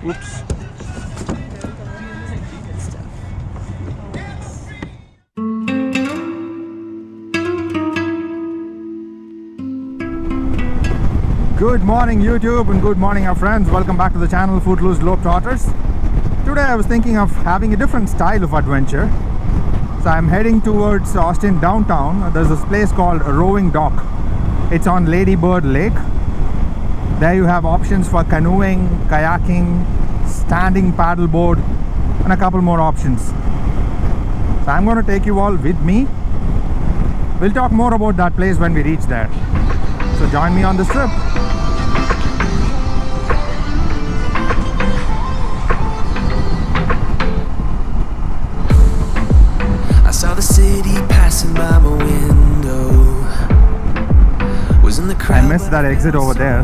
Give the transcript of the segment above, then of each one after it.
Oops. Good morning YouTube and good morning our friends. Welcome back to the channel Footloose Globetrotters. Today I was thinking of having a different style of adventure. So I'm heading towards Austin downtown. There's this place called Rowing Dock. It's on Lady Bird Lake. There you have options for canoeing, kayaking, standing paddleboard and a couple more options. So I'm going to take you all with me. We'll talk more about that place when we reach there. So join me on this trip. I saw the city passing by my window. Was in the crowd. I missed that exit over there.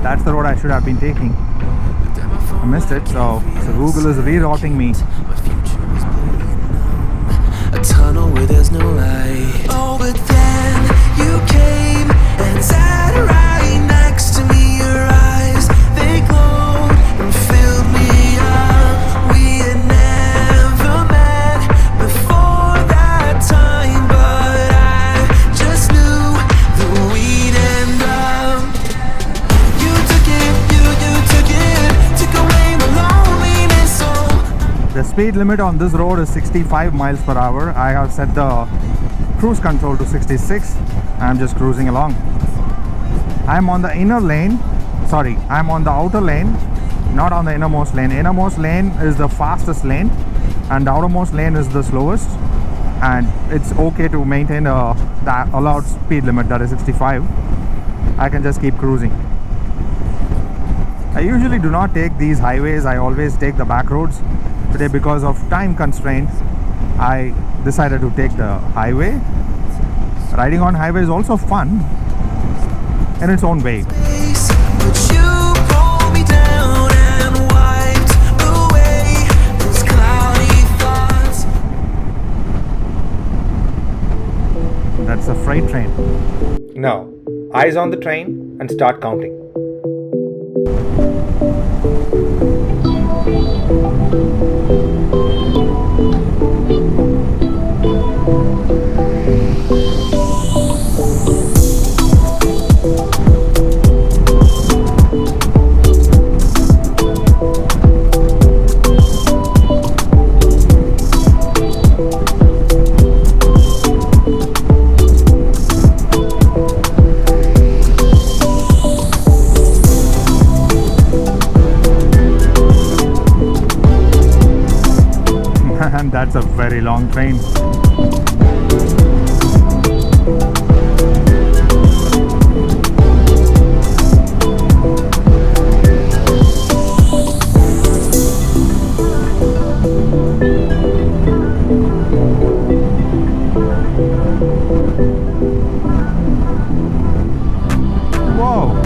That's the road I should have been taking. I missed it, so Google is rerouting me. My future was blowing a tunnel where there's no light. Oh, but then you came and sat right next to me. Your eyes, they glowed and filled me up. We had never met before that time, but I just knew that we'd end up. You took it, took away my loneliness. Oh, The speed limit on this road is 65 miles per hour. I have set the cruise control to 66. I'm just cruising along. I'm on the inner lane. Sorry, I'm on the outer lane, not on the innermost lane. Innermost lane is the fastest lane and the outermost lane is the slowest, and it's okay to maintain the allowed speed limit, that is 65. I can just keep cruising. I usually do not take these highways. I always take the back roads. Today, because of time constraints, I decided to take the highway. Riding on highway is also fun in its own way. but you pulled me down and wiped away those cloudy thoughts. That's a freight train. Now, eyes on the train and start counting. And that's a very long train. Whoa!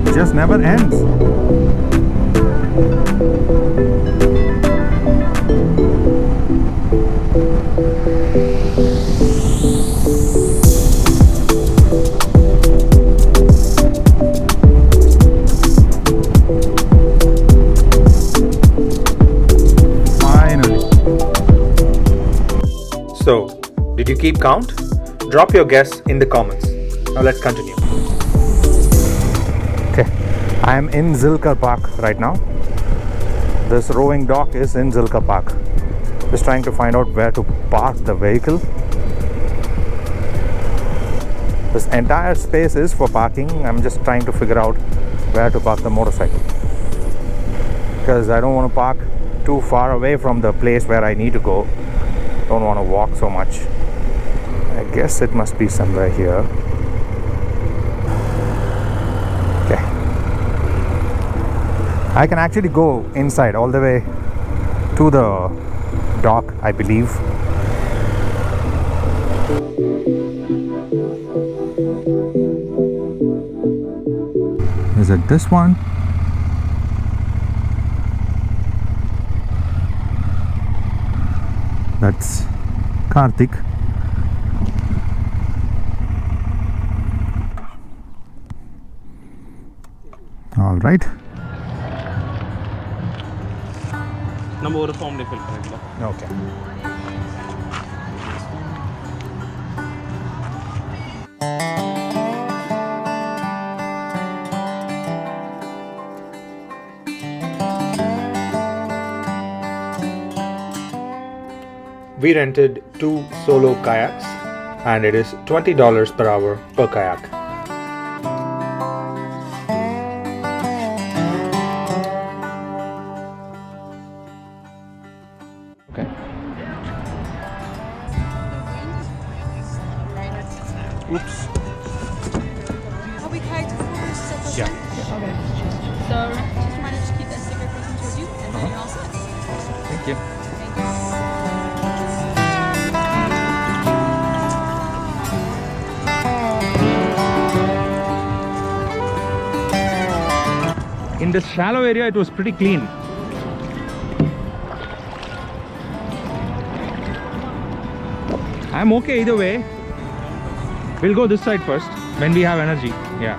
It just never ends. So, did you keep count? Drop your guess in the comments. Now let's continue. Okay, I am in Zilker Park right now. This rowing dock is in Zilker Park. Just trying to find out where to park the vehicle. This entire space is for parking. I'm just trying to figure out where to park the motorcycle, because I don't want to park too far away from the place where I need to go. Don't want to walk so much. I guess it must be somewhere here. Okay, I can actually go inside all the way to the dock, I believe. Is it this one? That's Karthik. All right. நம்ம ஒரு ஃபார்ம்ல fill பண்ணிடலாம். Okay. We rented 2 solo kayaks and it is $20 per hour per kayak. Okay. Oops. Are we kayaked before this? Is that the Yeah. one? Okay. So just remind us to keep that sticker facing towards you, and then you're all set. Thank you. Thank you. In this shallow area it was pretty clean. I'm okay either way. We'll go this side first when we have energy. Yeah.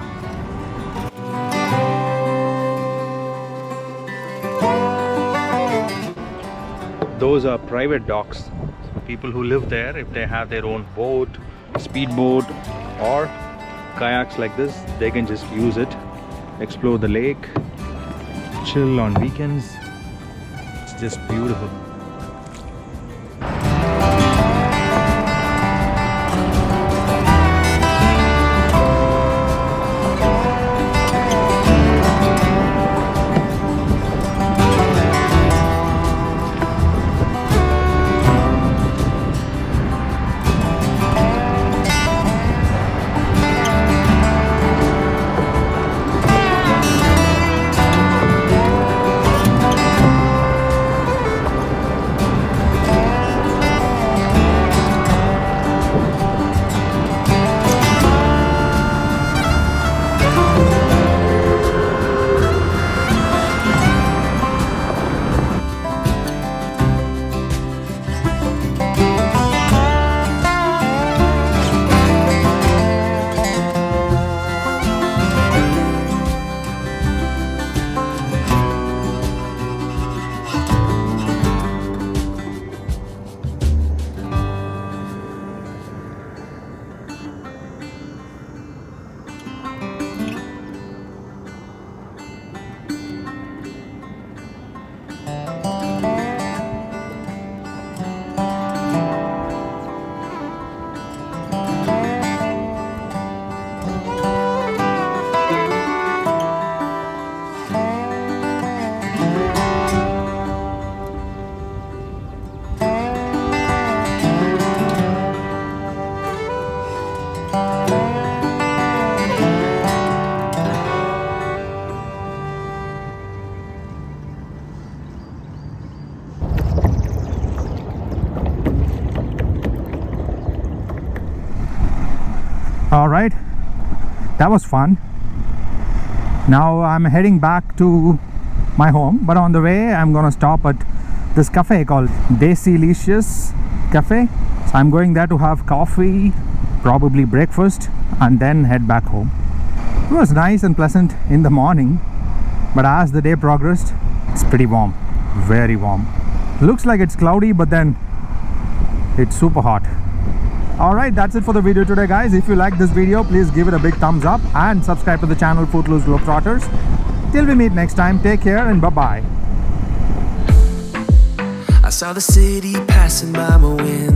Those are private docks. People who live there, if they have their own boat, speedboat or kayaks like this, they can just use it, explore the lake, chill on weekends. It's just beautiful. All right, that was fun. Now I'm heading back to my home, but on the way I'm gonna stop at this cafe called Delicious Cafe. So I'm going there to have coffee, probably breakfast, and then head back home. It was nice and pleasant in the morning, but as the day progressed, it's pretty warm, very warm. Looks like it's cloudy, but then it's super hot. Alright, that's it for the video today, guys. If you like this video, please give it a big thumbs up and subscribe to the channel Footloose Globetrotters. Till we meet next time, take care and bye-bye. I saw the city passing by my window.